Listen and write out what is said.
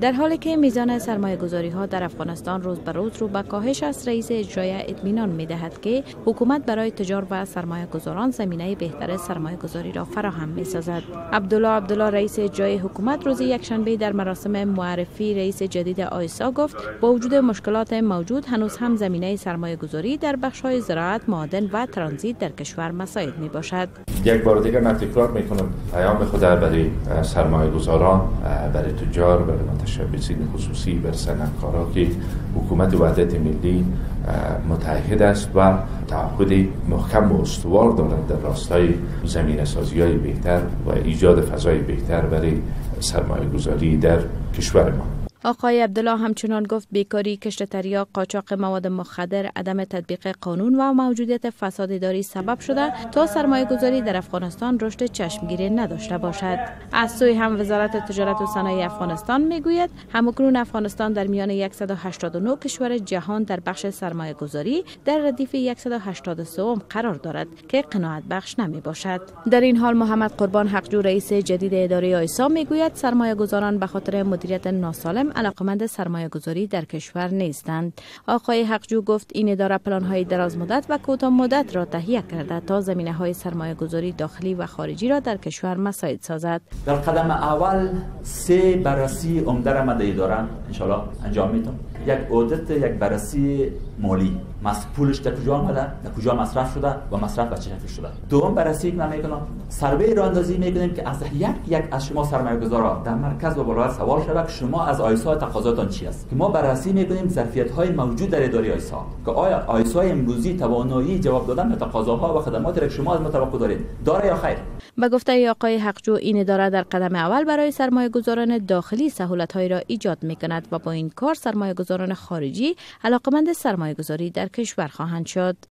در حالی که میزان سرمایه گذاری ها در افغانستان روز به روز رو به کاهش است، رئیس اجرایی اطمینان می دهد که حکومت برای تجار و سرمایه گذاران زمینه بهتر سرمایه گذاری را فراهم می سازد. عبدالله رئیس اجرایی حکومت روز یکشنبه در مراسم معرفی رئیس جدید آیسا گفت با وجود مشکلات موجود هنوز هم زمینه سرمایه گذاری در بخش های زراعت، معادن و ترانزیت در کشور مساعد می باشد. یک بار دیگر من تکرار می کنم پیام خود برای سرمایه گذاران، برای تجار، برای متشبثین خصوصی، برای صنعتکاران که حکومت وحدت ملی متحد است و تعهد محکم و استوار دارد در راستای زمینه سازی های بهتر و ایجاد فضای بهتر برای سرمایه گذاری در کشور ما. آقای عبدالله همچنان گفت بیکاری، کشت تریاک، قاچاق مواد مخدر، عدم تطبیق قانون و موجودیت فساد اداری سبب شده تا سرمایه گذاری در افغانستان رشد چشمگیری نداشته باشد. از سوی هم وزارت تجارت و صنایع افغانستان میگوید همکنون افغانستان در میان 189 کشور جهان در بخش سرمایه گذاری در ردیف 183 قرار دارد که قناعت بخش نمی باشد. در این حال محمد قربان حقجو رئیس جدید اداره آیسا میگوید سرمایه گذاران به خاطر مدیریت ناسالم علاقمند سرمایه گذاری در کشور نیستند. آقای حقجو گفت این اداره پلان‌های دراز مدت و کوتاه مدت را تهیه کرده تا زمینه‌های سرمایه گذاری داخلی و خارجی را در کشور مساعد سازد. در قدم اول 3 بررسی عمده را در اداره ان شاء الله انجام میدم. یک اودیت، یک بررسی مالی، پولش در کجا آمده، در کجا مصرف شده و مصرف به چه شکل شده. دوم بررسی که میکنم، سروی را اندازی میکنیم که از یک از شما سرمایه‌گذارا در مرکز و بالا سوال شود که شما از آیسا تقاضاتون چی است، که ما بررسی میکنیم ظرفیت‌های موجود در اداره آیسا، که آیا آیسا امروزی توانایی جواب دادن به تقاضاها و خدماتی که شما از ما توقع دارید داره یا خیر. به گفته آقای حقجو این اداره در قدم اول برای سرمایه‌گذاران داخلی سهولت‌هایی را ایجاد می‌کند و با این کار سرمایه‌گذاران خارجی علاقمند سرمایه‌گذاری در کشور خواهند شد.